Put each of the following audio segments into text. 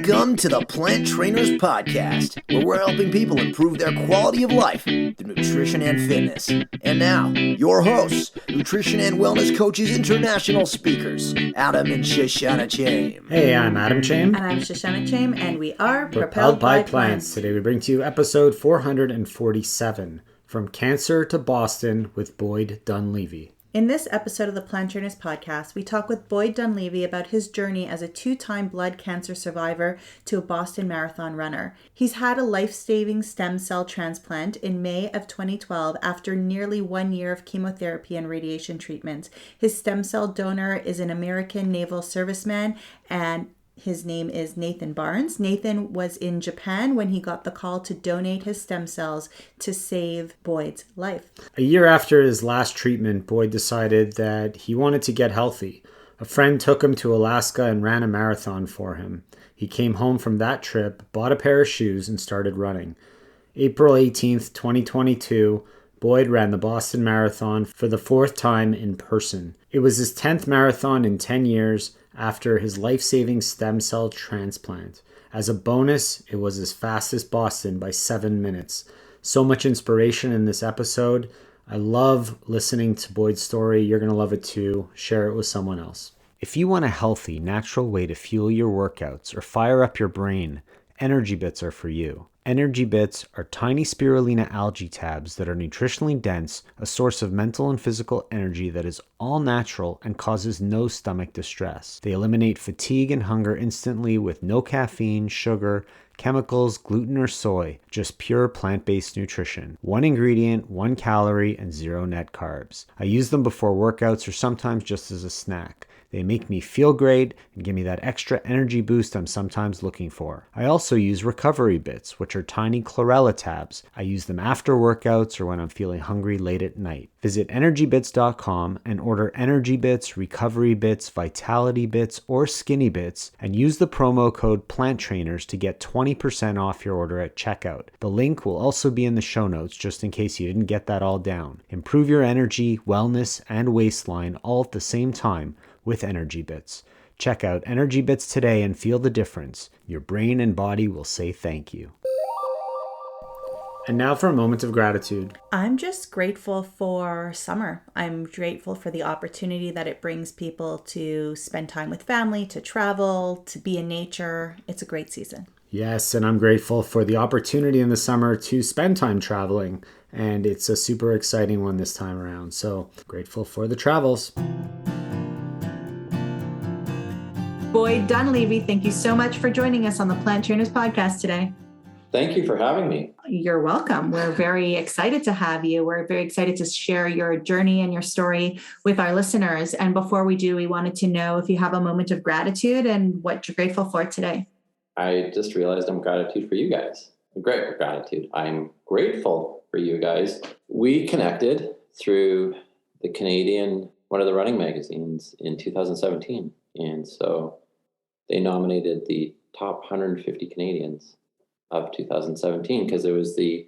Welcome to the Plant Trainers Podcast, where we're helping people improve their quality of life through nutrition and fitness. And now, your hosts, nutrition and wellness coaches, international speakers, Adam and Shoshana Chaim. Hey, I'm Adam Chaim. And I'm Shoshana Chaim, and we are Propelled by Plants. Today we bring to you episode 447, From Cancer to Boston with Boyd Dunleavey. In this episode of the Plant Trainers Podcast, we talk with Boyd Dunleavey about his journey as a 2-time blood cancer survivor to a Boston Marathon runner. He's had a life-saving stem cell transplant in May of 2012 after nearly 1 year of chemotherapy and radiation treatment. His stem cell donor is an American naval serviceman, and his name is Nathan Barnes. Nathan was in Japan when he got the call to donate his stem cells to save Boyd's life. A year after his last treatment, Boyd decided that he wanted to get healthy. A friend took him to Alaska and ran a marathon for him. He came home from that trip, bought a pair of shoes, and started running. April 18th, 2022, Boyd ran the Boston Marathon for the 4th time in person. It was his 10th marathon in 10 years, after his life-saving stem cell transplant. As a bonus, it was his fastest Boston by 7 minutes. So much inspiration in this episode. I love listening to Boyd's story. You're going to love it too. Share it with someone else. If you want a healthy, natural way to fuel your workouts or fire up your brain, Energy Bits are for you. Energy Bits are tiny spirulina algae tabs that are nutritionally dense, a source of mental and physical energy that is all natural and causes no stomach distress. They eliminate fatigue and hunger instantly with no caffeine, sugar, chemicals, gluten, or soy, just pure plant-based nutrition. 1 ingredient, 1 calorie, and 0 net carbs. I use them before workouts or sometimes just as a snack. They make me feel great and give me that extra energy boost I'm sometimes looking for. I also use Recovery Bits, which are tiny chlorella tabs. I use them after workouts or when I'm feeling hungry late at night. Visit energybits.com and order Energy Bits, Recovery Bits, Vitality Bits, or Skinny Bits, and use the promo code PLANTTRAINERS to get 20% off your order at checkout. The link will also be in the show notes just in case you didn't get that all down. Improve your energy, wellness, and waistline all at the same time with Energy Bits. Check out Energy Bits today and feel the difference. Your brain and body will say thank you. And now for a moment of gratitude. I'm just grateful for summer. I'm grateful for the opportunity that it brings people to spend time with family, to travel, to be in nature. It's a great season. Yes, and I'm grateful for the opportunity in the summer to spend time traveling. And it's a super exciting one this time around. So grateful for the travels. Boyd Dunleavey, thank you so much for joining us on the Plant Trainers Podcast today. Thank you for having me. You're welcome. We're very excited to have you. We're very excited to share your journey and your story with our listeners. And before we do, we wanted to know if you have a moment of gratitude and what you're grateful for today. I just realized I'm gratitude for you guys. I'm great for gratitude. I'm grateful for you guys. We connected through the Canadian, one of the running magazines in 2017. And so they nominated the top 150 Canadians of 2017 because it was the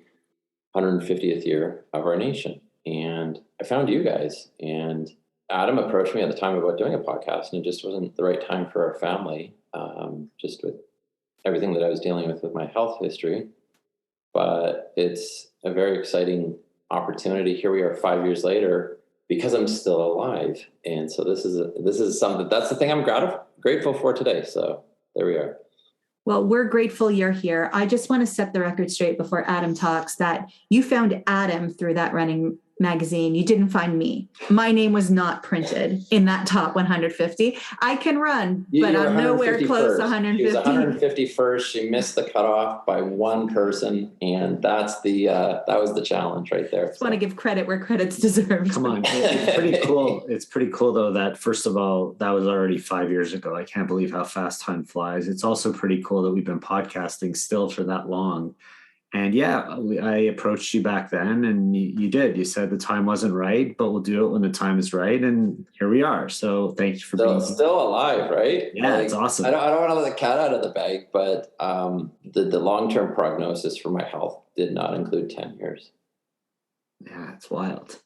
150th year of our nation. And I found you guys, and Adam approached me at the time about doing a podcast, and it just wasn't the right time for our family, just with everything that I was dealing with my health history. But it's a very exciting opportunity. Here we are 5 years later because I'm still alive. And so this is something, that's the thing I'm grateful for today. So there we are. Well, we're grateful you're here. I just want to set the record straight before Adam talks that you found Adam through that running magazine. You didn't find me. My name was not printed in that top 150. I can run, but I'm nowhere close to 150. She was 151st. She missed the cutoff by one person, and that's that was the challenge right there. I just want to give credit where credit's deserved. Come on. It's pretty cool. It's pretty cool, though, that first of all, that was already 5 years ago. I can't believe how fast time flies. It's also pretty cool that we've been podcasting still for that long. And yeah, I approached you back then, and you did. You said the time wasn't right, but we'll do it when the time is right. And here we are. So thank you for being still alive, right? Yeah, it's awesome. I don't want to let the cat out of the bag, but the long-term prognosis for my health did not include 10 years. Yeah, it's wild.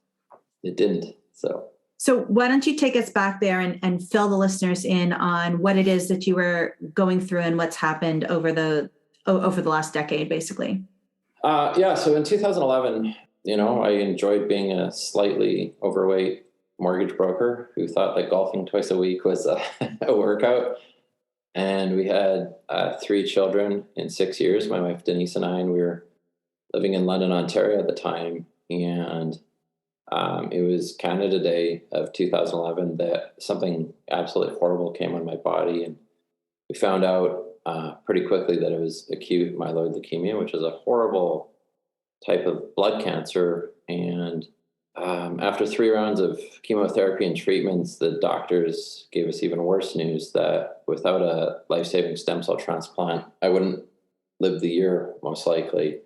It didn't. So So why don't you take us back there and fill the listeners in on what it is that you were going through and what's happened over the last decade, basically. So in 2011, I enjoyed being a slightly overweight mortgage broker who thought that golfing twice a week was a workout. And we had 3 children in 6 years, my wife Denise and I, and we were living in London, Ontario at the time. And it was Canada Day of 2011 that something absolutely horrible came on my body. And we found out pretty quickly that it was acute myeloid leukemia, which is a horrible type of blood cancer. And after 3 rounds of chemotherapy and treatments, the doctors gave us even worse news that without a life-saving stem cell transplant, I wouldn't live the year, most likely.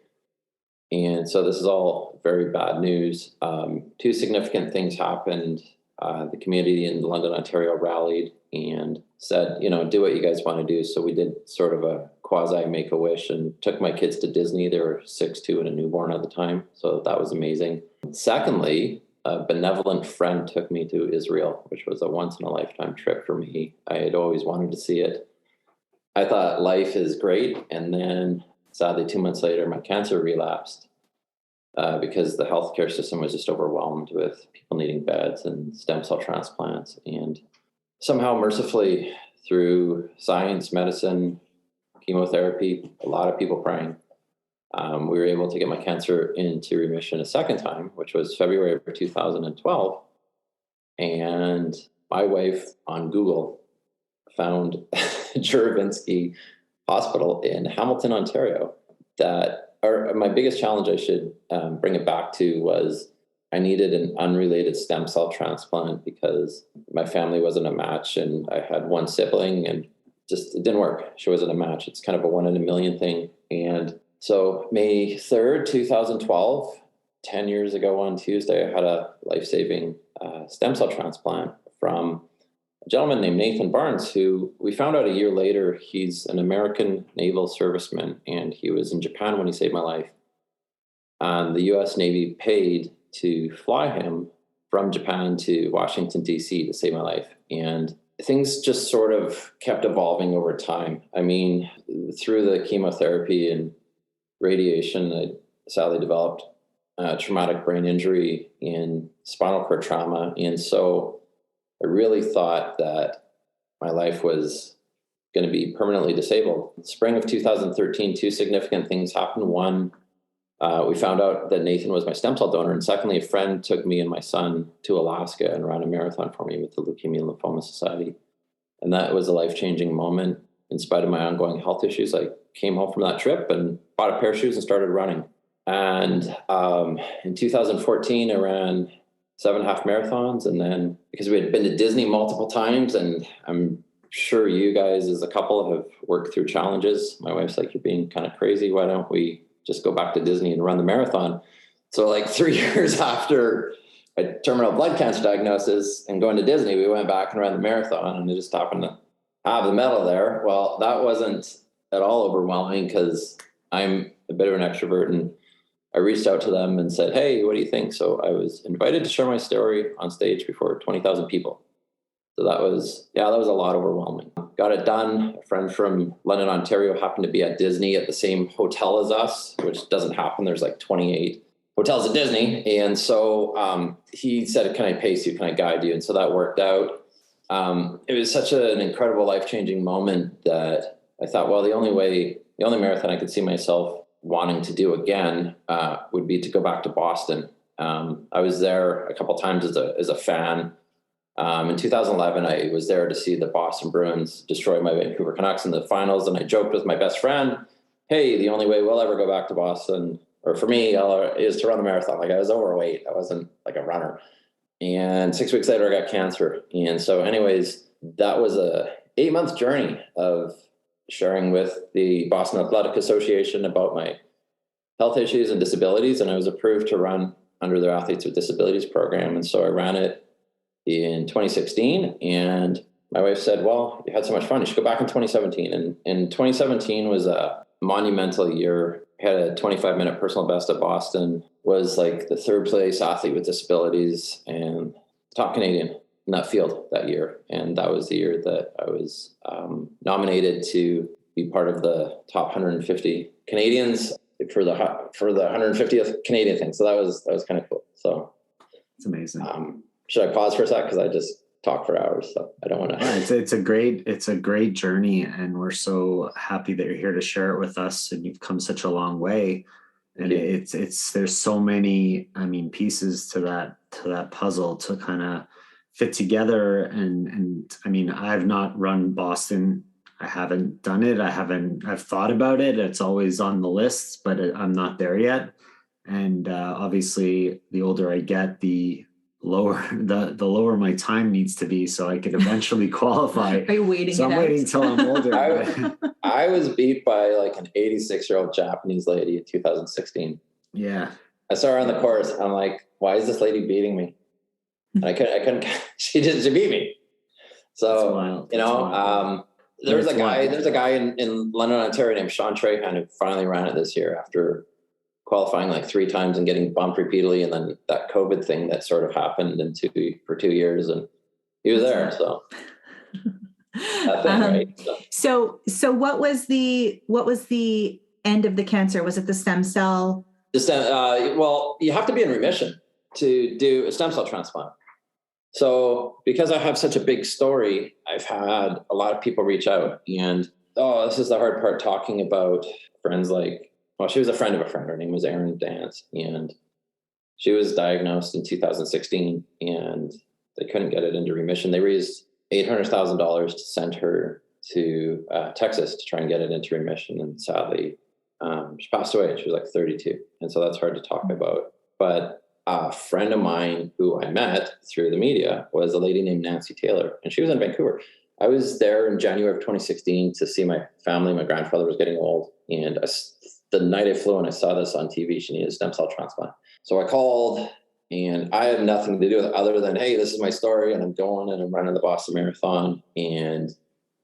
And so this is all very bad news. 2 significant things happened. The community in London, Ontario rallied and said, do what you guys want to do. So we did sort of a quasi Make-A-Wish and took my kids to Disney. They were 6, 2, and a newborn at the time. So that was amazing. Secondly, a benevolent friend took me to Israel, which was a once-in-a-lifetime trip for me. I had always wanted to see it. I thought life is great. And then sadly, 2 months later, my cancer relapsed because the healthcare system was just overwhelmed with people needing beds and stem cell transplants. And somehow, mercifully, through science, medicine, chemotherapy, a lot of people praying, we were able to get my cancer into remission a second time, which was February of 2012. And my wife on Google found Juravinsky Hospital in Hamilton, Ontario. My biggest challenge, I should bring it back to, was I needed an unrelated stem cell transplant because my family wasn't a match, and I had one sibling, and it didn't work. She wasn't a match. It's kind of a 1 in a million thing. And so May 3rd, 2012, 10 years ago on Tuesday, I had a life-saving stem cell transplant from a gentleman named Nathan Barnes, who we found out a year later, he's an American naval serviceman, and he was in Japan when he saved my life. And the U.S. Navy paid to fly him from Japan to Washington, D.C. to save my life. And things just sort of kept evolving over time. I mean, through the chemotherapy and radiation, I sadly developed traumatic brain injury and spinal cord trauma. And so I really thought that my life was going to be permanently disabled. Spring of 2013, 2 significant things happened. One, we found out that Nathan was my stem cell donor. And secondly, a friend took me and my son to Alaska and ran a marathon for me with the Leukemia and Lymphoma Society. And that was a life-changing moment. In spite of my ongoing health issues, I came home from that trip and bought a pair of shoes and started running. And in 2014, I ran 7 half marathons. And then because we had been to Disney multiple times, and I'm sure you guys as a couple have worked through challenges. My wife's like, you're being kind of crazy. Why don't we just go back to Disney and run the marathon? So like 3 years after a terminal blood cancer diagnosis and going to Disney, we went back and ran the marathon, and it just happened to have the medal there. Well, that wasn't at all overwhelming because I'm a bit of an extrovert, and I reached out to them and said, hey, what do you think? So I was invited to share my story on stage before 20,000 people. So that was a lot overwhelming. Got it done. A friend from London, Ontario happened to be at Disney at the same hotel as us, which doesn't happen. There's like 28 hotels at Disney. And so he said, can I pace you? Can I guide you? And so that worked out. It was such an incredible life-changing moment that I thought, well, the only marathon I could see myself wanting to do again would be to go back to Boston. I was there a couple times as a fan. In 2011, I was there to see the Boston Bruins destroy my Vancouver Canucks in the finals, and I joked with my best friend, hey, the only way we'll ever go back to Boston, or for me, is to run a marathon. Like, I was overweight. I wasn't like a runner. And 6 weeks later, I got cancer. And so anyways, that was a 8-month journey of sharing with the Boston Athletic Association about my health issues and disabilities. And I was approved to run under their Athletes with Disabilities program. And so I ran it in 2016. And my wife said, well, you had so much fun, you should go back in 2017. And 2017 was a monumental year. I had a 25-minute personal best at Boston, was like the 3rd place athlete with disabilities. And top Canadian in that field that year. And that was the year that I was nominated to be part of the top 150 Canadians for the 150th Canadian thing. So that was kind of cool. So it's amazing. Should I pause for a sec? Because I just talk for hours, so I don't want to. It's a great journey, and we're so happy that you're here to share it with us. And you've come such a long way. And there's so many, pieces to that puzzle to kind of fit together. And I've not run Boston. I haven't done it. I've thought about it. It's always on the list, but I'm not there yet. And obviously the older I get, the lower my time needs to be so I could eventually qualify. Are you waiting? So I'm waiting until I'm older. I was beat by like an 86-year-old Japanese lady in 2016. Yeah. I saw her on the course. I'm like, why is this lady beating me? And I couldn't, she beat me. So, there's a guy in London, Ontario named Sean Trahan who finally ran it this year after qualifying like 3 times and getting bumped repeatedly. And then that COVID thing that sort of happened for 2 years, and he was there. So that thing, right? So what was the end of the cancer? Was it the stem cell? Well, you have to be in remission to do a stem cell transplant. So because I have such a big story, I've had a lot of people reach out, and this is the hard part, talking about friends like, well, she was a friend of a friend. Her name was Erin Dance, and she was diagnosed in 2016, and they couldn't get it into remission. They raised $800,000 to send her to Texas to try and get it into remission. And sadly, she passed away. She was like 32. And so that's hard to talk about. But a friend of mine who I met through the media was a lady named Nancy Taylor, and she was in Vancouver. I was there in January of 2016 to see my family. My grandfather was getting old, and the night I flew and I saw this on TV, she needed a stem cell transplant. So I called, and I had nothing to do with it other than, hey, this is my story, and I'm going and I'm running the Boston Marathon. And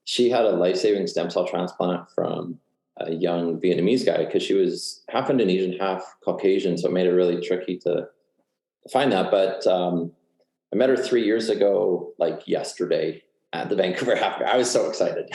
she had a life-saving stem cell transplant from a young Vietnamese guy, because she was half Indonesian, half Caucasian. So it made it really tricky to find that. But I met her 3 years ago, like yesterday, at the Vancouver Half. I was so excited.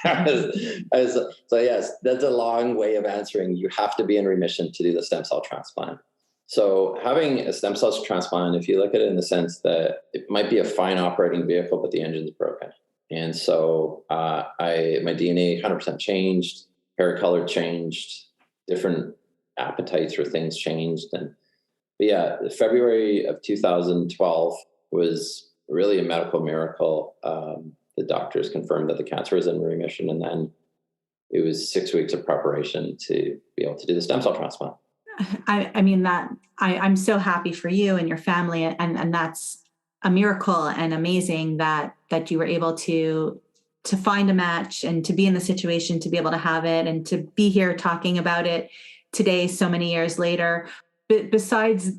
So yes, that's a long way of answering. You have to be in remission to do the stem cell transplant. So having a stem cell transplant, if you look at it in the sense that it might be a fine operating vehicle, but the engine's broken. And so my DNA 100% changed, hair color changed, different appetites for things changed. But yeah, February of 2012 was really a medical miracle. The doctors confirmed that the cancer was in remission, and then it was 6 weeks of preparation to be able to do the stem cell transplant. I'm so happy for you and your family, and that's a miracle and amazing that you were able to find a match and to be in the situation to be able to have it and to be here talking about it today, so many years later. But besides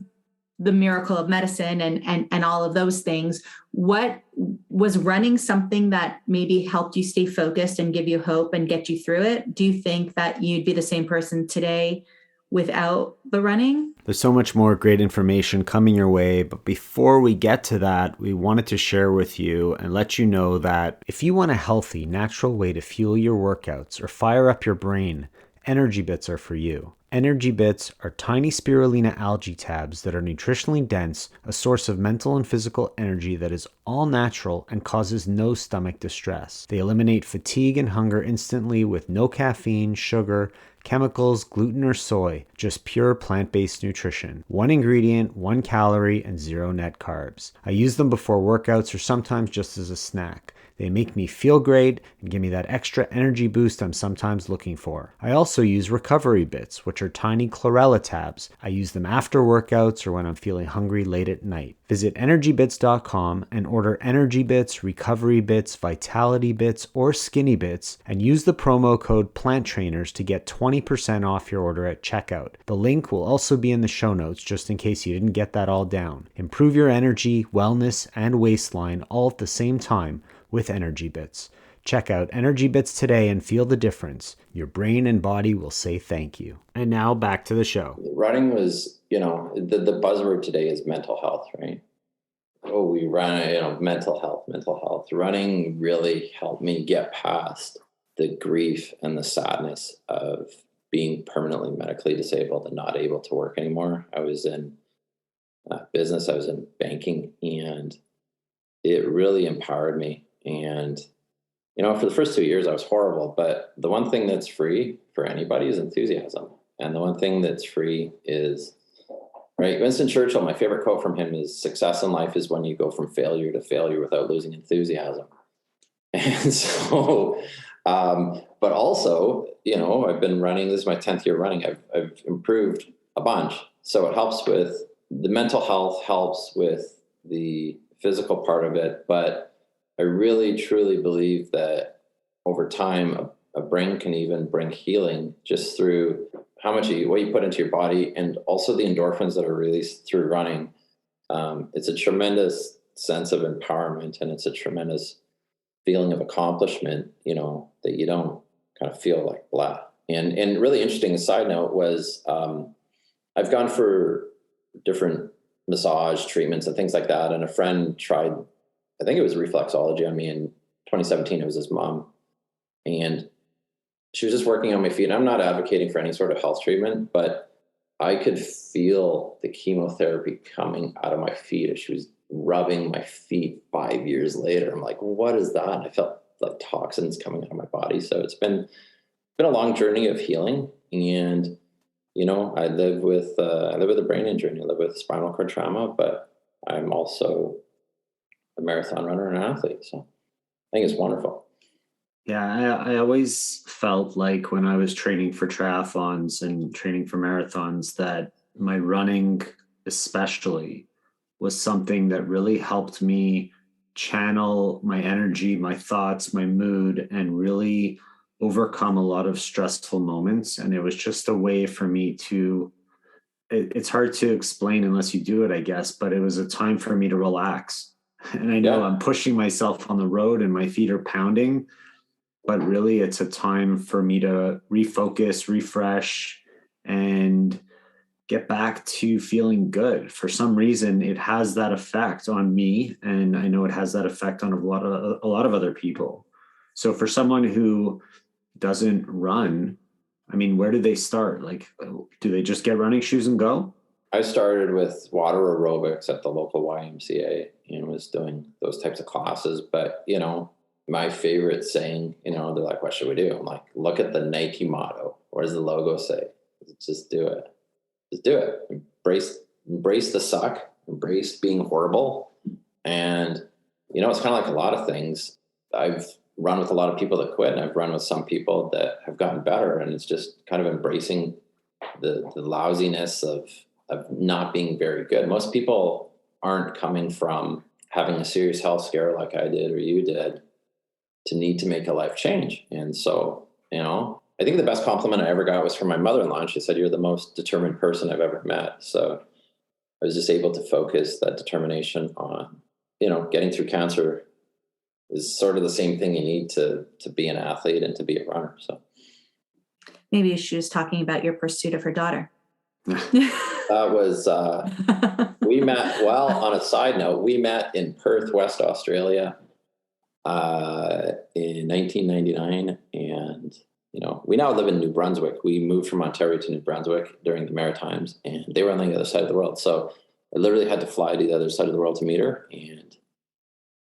the miracle of medicine and all of those things, what was running something that maybe helped you stay focused and give you hope and get you through it? Do you think that you'd be the same person today without the running? There's so much more great information coming your way, but before we get to that, we wanted to share with you and let you know that if you want a healthy, natural way to fuel your workouts or fire up your brain, Energy Bits are for you. Energy Bits are tiny spirulina algae tabs that are nutritionally dense, a source of mental and physical energy that is all natural and causes no stomach distress. They eliminate fatigue and hunger instantly with no caffeine, sugar, chemicals, gluten, or soy, just pure plant-based nutrition. 1 ingredient, 1 calorie, and 0 net carbs. I use them before workouts or sometimes just as a snack. They make me feel great and give me that extra energy boost I'm sometimes looking for. I also use Recovery Bits, which are tiny chlorella tabs. I use them after workouts or when I'm feeling hungry late at night. Visit energybits.com and order Energy Bits, Recovery Bits, Vitality Bits, or Skinny Bits, and use the promo code PLANTTRAINERS to get 20% off your order at checkout. The link will also be in the show notes just in case you didn't get that all down. Improve your energy, wellness, and waistline all at the same time with Energy Bits. Check out Energy Bits today and feel the difference. Your brain and body will say thank you. And now back to the show. Running was, the buzzword today is mental health, right? we ran, mental health. Running really helped me get past the grief and the sadness of being permanently medically disabled and not able to work anymore. I was in business, I was in banking, and it really empowered me. And, for the first 2 years, I was horrible. But the one thing that's free for anybody is enthusiasm. And the one thing that's free is, right, Winston Churchill, my favorite quote from him is, success in life is when you go from failure to failure without losing enthusiasm. And so, but also, I've been running, this is my 10th year running. I've improved a bunch. So it helps with the mental health, helps with the physical part of it. But I really, truly believe that over time, a brain can even bring healing just through what you put into your body, and also the endorphins that are released through running. It's a tremendous sense of empowerment, and it's a tremendous feeling of accomplishment, that you don't kind of feel like blah. And really interesting side note was, I've gone for different massage treatments and things like that. And a friend tried, I think it was reflexology on me in 2017. It was his mom. And she was just working on my feet. I'm not advocating for any sort of health treatment, but I could feel the chemotherapy coming out of my feet as she was rubbing my feet 5 years later. I'm like, what is that? And I felt like toxins coming out of my body. So it's been a long journey of healing. And, I live with a brain injury, and I live with spinal cord trauma, but I'm also a marathon runner and an athlete. So I think it's wonderful. Yeah, I always felt like when I was training for triathlons and training for marathons that my running especially was something that really helped me channel my energy, my thoughts, my mood, and really overcome a lot of stressful moments. And it was just a way for me to, it's hard to explain unless you do it, I guess, but it was a time for me to relax. And I know I'm pushing myself on the road and my feet are pounding, but really it's a time for me to refocus, refresh, and get back to feeling good. For some reason, it has that effect on me, and I know it has that effect on a lot of other people. So for someone who doesn't run, I mean, where do they start? Like, do they just get running shoes and go? I started with water aerobics at the local YMCA and was doing those types of classes. But, my favorite saying, they're like, what should we do? I'm like, look at the Nike motto. What does the logo say? Just do it. Just do it. Embrace the suck, embrace being horrible. And, it's kind of like a lot of things. I've run with a lot of people that quit, and I've run with some people that have gotten better. And it's just kind of embracing the lousiness of not being very good. Most people aren't coming from having a serious health scare like I did or you did to need to make a life change. And so, I think the best compliment I ever got was from my mother-in-law. She said, "You're the most determined person I've ever met." So I was just able to focus that determination on, getting through cancer is sort of the same thing you need to be an athlete and to be a runner. So maybe she was talking about your pursuit of her daughter. That was, we met, well, on a side note, we met in Perth, West Australia, in 1999. And, we now live in New Brunswick. We moved from Ontario to New Brunswick during the Maritimes, and they were on the other side of the world. So I literally had to fly to the other side of the world to meet her. And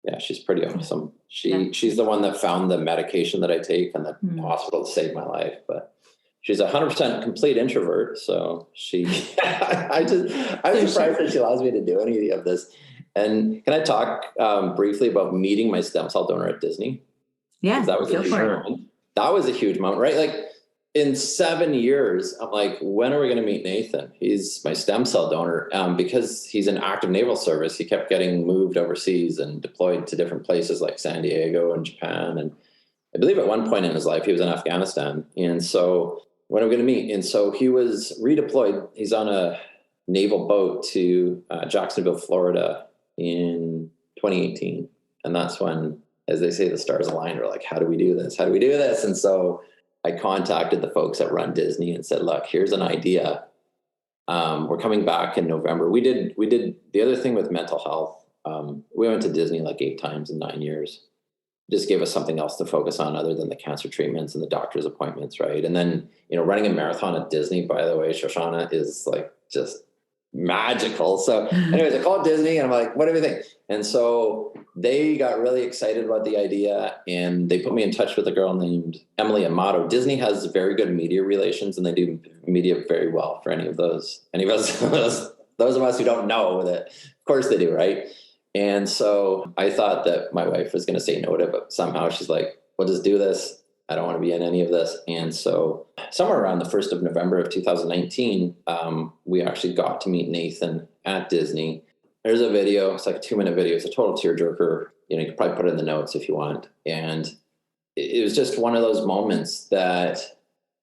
yeah, she's pretty awesome. She's the one that found the medication that I take and the hospital to save my life. But she's 100% complete introvert. So I'm surprised that she allows me to do any of this. And can I talk briefly about meeting my stem cell donor at Disney? Yeah, that was a huge moment. That was a huge moment, right? Like in 7 years, I'm like, when are we going to meet Nathan? He's my stem cell donor. Because he's in active naval service, he kept getting moved overseas and deployed to different places like San Diego and Japan. And I believe at one point in his life, he was in Afghanistan. And so when are we going to meet? And so he was redeployed. He's on a naval boat to Jacksonville, Florida in 2018. And that's when, as they say, the stars aligned. We're like, how do we do this? How do we do this? And so I contacted the folks that run Disney and said, look, here's an idea. We're coming back in November. We did the other thing with mental health. We went to Disney like 8 times in 9 years. Just gave us something else to focus on other than the cancer treatments and the doctor's appointments, right? And then, running a marathon at Disney, by the way, Shoshana, is like just magical. So anyways, I called Disney and I'm like, what do you think? And so they got really excited about the idea and they put me in touch with a girl named Emily Amato. Disney has very good media relations and they do media very well for any of us, those of us who don't know that, of course they do, right? And so I thought that my wife was going to say no to it, but somehow she's like, we'll just do this. I don't want to be in any of this. And so somewhere around the 1st of November of 2019, we actually got to meet Nathan at Disney. There's a video. It's like a 2-minute video. It's a total tearjerker. You can probably put it in the notes if you want. And it was just one of those moments that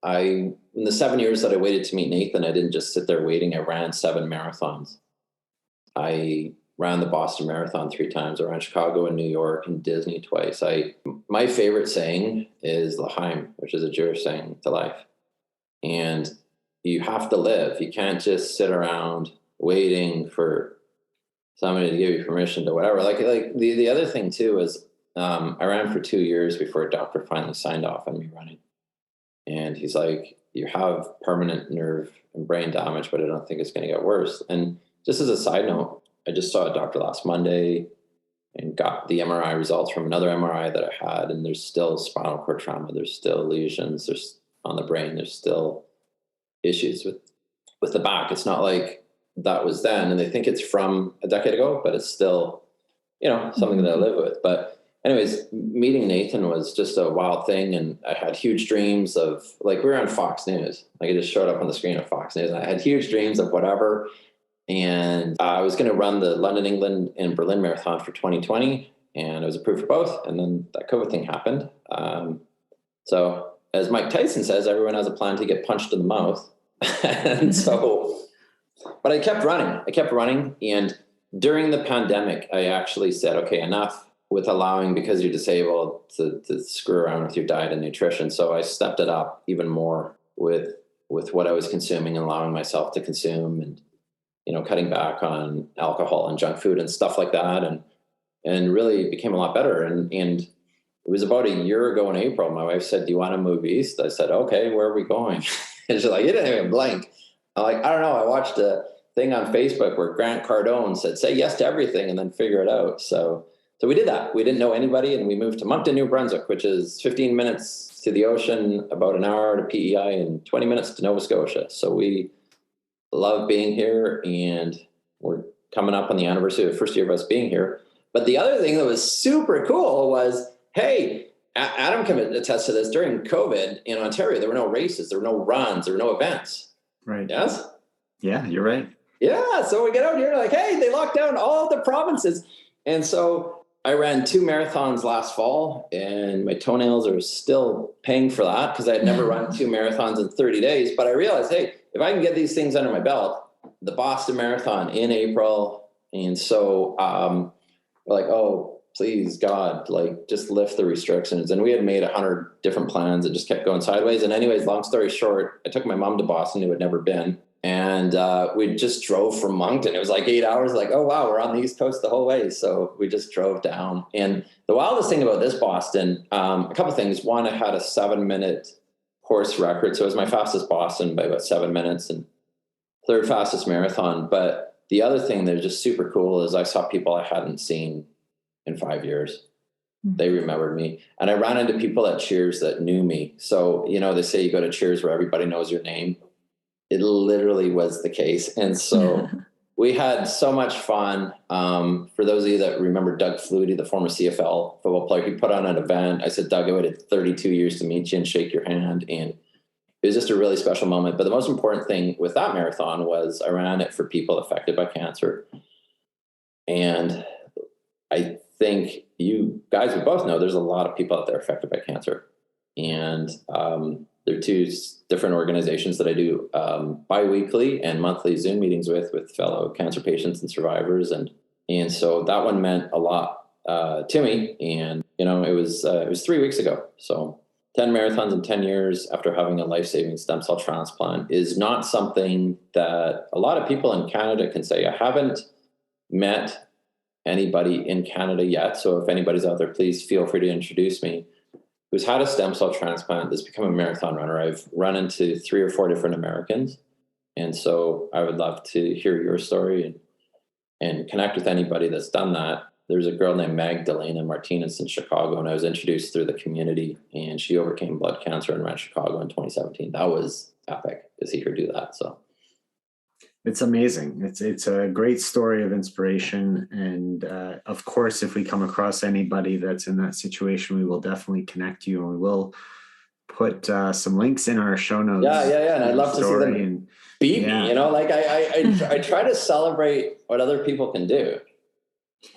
in the 7 years that I waited to meet Nathan, I didn't just sit there waiting. I ran 7 marathons. I ran the Boston Marathon 3 times. I ran Chicago and New York and Disney twice. My favorite saying is L'chaim, which is a Jewish saying to life. And you have to live. You can't just sit around waiting for somebody to give you permission to whatever. Like the other thing too is I ran for 2 years before a doctor finally signed off on me running. And he's like, you have permanent nerve and brain damage, but I don't think it's going to get worse. And just as a side note, I just saw a doctor last Monday and got the MRI results from another MRI that I had. And there's still spinal cord trauma. There's still lesions. There's on the brain. There's still issues with the back. It's not like that was then. And they think it's from a decade ago, but it's still, something that I live with. But anyways, meeting Nathan was just a wild thing. And I had huge dreams of, like, we were on Fox News. Like, it just showed up on the screen of Fox News. And I had huge dreams of whatever. And I was going to run the London, England, and Berlin Marathon for 2020, and I was approved for both. And then that COVID thing happened. So, as Mike Tyson says, everyone has a plan to get punched in the mouth. And so, but I kept running. And during the pandemic, I actually said, okay, enough with allowing, because you're disabled, to screw around with your diet and nutrition. So I stepped it up even more with what I was consuming and allowing myself to consume, and cutting back on alcohol and junk food and stuff like that. And really became a lot better. And it was about a year ago in April, my wife said, do you want to move east? I said, okay, where are we going? And she's like, you didn't even blink. I'm like, I don't know. I watched a thing on Facebook where Grant Cardone said, say yes to everything and then figure it out. So we did that. We didn't know anybody. And we moved to Moncton, New Brunswick, which is 15 minutes to the ocean, about an hour to PEI, and 20 minutes to Nova Scotia. So we love being here, and we're coming up on the anniversary of the first year of us being here. But the other thing that was super cool was, hey, Adam can attest to this, during COVID in Ontario, there were no races, there were no runs, there were no events. Right. Yes? Yeah, you're right. Yeah. So we get out here like, hey, they locked down all the provinces. And so I ran 2 marathons last fall, and my toenails are still paying for that because I had never run 2 marathons in 30 days. But I realized, hey, if I can get these things under my belt, the Boston Marathon in April. And so we're like, oh, please, God, like, just lift the restrictions. And we had made 100 different plans that just kept going sideways. And anyways, long story short, I took my mom to Boston, who had never been. And we just drove from Moncton. It was like 8 hours, like, oh, wow, we're on the East Coast the whole way. So we just drove down. And the wildest thing about this Boston, a couple of things. One, I had a 7-minute course record. So it was my fastest Boston by about 7 minutes, and 3rd fastest marathon. But the other thing that was just super cool is I saw people I hadn't seen in 5 years. They remembered me. And I ran into people at Cheers that knew me. So, they say you go to Cheers where everybody knows your name. It literally was the case. And so we had so much fun. For those of you that remember Doug Flutie, the former CFL football player, he put on an event. I said, Doug, I waited 32 years to meet you and shake your hand. And it was just a really special moment. But the most important thing with that marathon was I ran it for people affected by cancer. And I think you guys would both know there's a lot of people out there affected by cancer. And there are 2 different organizations that I do bi-weekly and monthly Zoom meetings with fellow cancer patients and survivors. And so that one meant a lot to me. And, it was 3 weeks ago. So 10 marathons in 10 years after having a life-saving stem cell transplant is not something that a lot of people in Canada can say. I haven't met anybody in Canada yet. So if anybody's out there, please feel free to introduce me, who's had a stem cell transplant, that's become a marathon runner. I've run into 3 or 4 different Americans. And so I would love to hear your story and connect with anybody that's done that. There's a girl named Magdalena Martinez in Chicago, and I was introduced through the community, and she overcame blood cancer and ran Chicago in 2017. That was epic to see her do that. So it's amazing. It's a great story of inspiration. And of course, if we come across anybody that's in that situation, we will definitely connect you, and we will put some links in our show notes. Yeah. And I'd love to see them beat me. You know, like I try to celebrate what other people can do.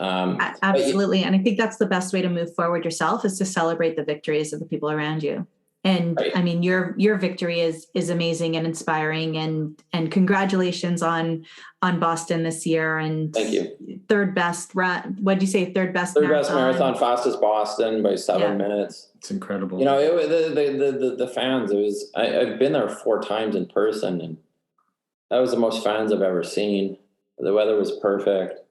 Absolutely. And I think that's the best way to move forward yourself, is to celebrate the victories of the people around you. And right. I mean, your victory is amazing and inspiring, and congratulations on Boston this year. And thank you. Third best run. What did you say? Third best marathon, fastest Boston by 7 minutes. It's incredible. You know, the fans, I've been there 4 times in person, and that was the most fans I've ever seen. The weather was perfect.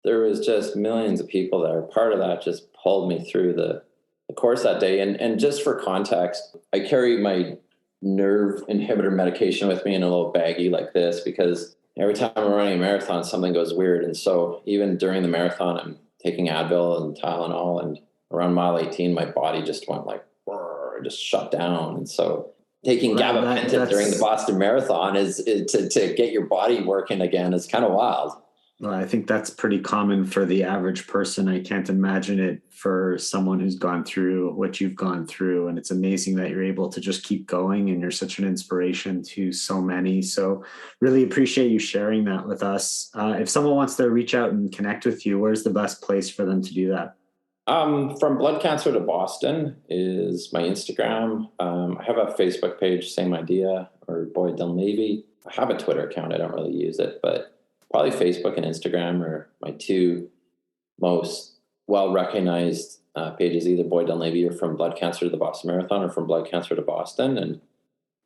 There was just millions of people there. Part of that just pulled me through the course that day. And just for context, I carry my nerve inhibitor medication with me in a little baggie like this, because every time I'm running a marathon, something goes weird. And so even during the marathon, I'm taking Advil and Tylenol, and around mile 18, my body just went like, just shut down. And so taking gabapentin during the Boston Marathon is to get your body working again is kind of wild. Well, I think that's pretty common for the average person. I can't imagine it for someone who's gone through what you've gone through. And it's amazing that you're able to just keep going, and you're such an inspiration to so many. So really appreciate you sharing that with us. If someone wants to reach out and connect with you, where's the best place for them to do that? From Blood Cancer to Boston is my Instagram. I have a Facebook page, same idea, or Boyd Dunleavey. I have a Twitter account. I don't really use it, but probably Facebook and Instagram are my 2 most well-recognized pages, either Boyd Dunleavey or From Blood Cancer to the Boston Marathon, or From Blood Cancer to Boston. And,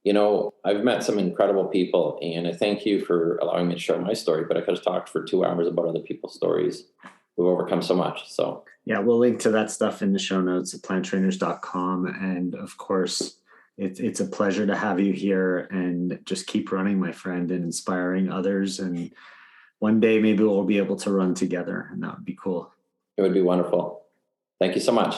you know, I've met some incredible people, and I thank you for allowing me to share my story, but I could have talked for 2 hours about other people's stories who've overcome so much. So yeah, we'll link to that stuff in the show notes at planttrainers.com. And of course, it's a pleasure to have you here, and just keep running, my friend, and inspiring others. And one day maybe we'll be able to run together, and that would be cool. It would be wonderful. Thank you so much.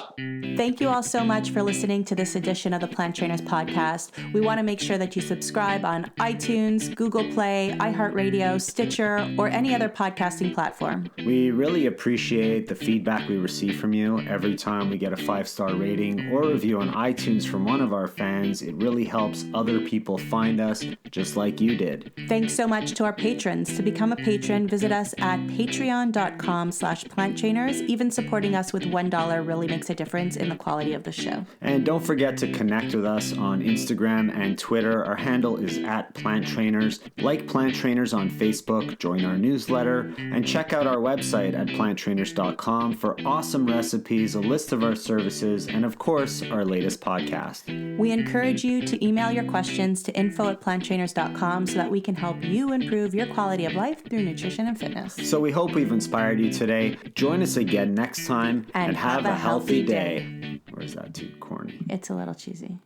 Thank you all so much for listening to this edition of the Plant Trainers Podcast. We want to make sure that you subscribe on iTunes, Google Play, iHeartRadio, Stitcher, or any other podcasting platform. We really appreciate the feedback we receive from you. Every time we get a 5-star rating or review on iTunes from one of our fans, it really helps other people find us, just like you did. Thanks so much to our patrons. To become a patron, visit us at patreon.com/planttrainers. Even supporting us with $1 really makes a difference in the quality of the show. And don't forget to connect with us on Instagram and Twitter. Our handle is @PlantTrainers. Like Plant Trainers on Facebook, join our newsletter, and check out our website at planttrainers.com for awesome recipes, a list of our services, and of course, our latest podcast. We encourage you to email your questions to info@planttrainers.com so that we can help you improve your quality of life through nutrition and fitness. So we hope we've inspired you today. Join us again next time, and have a healthy day. Or is that too corny? It's a little cheesy.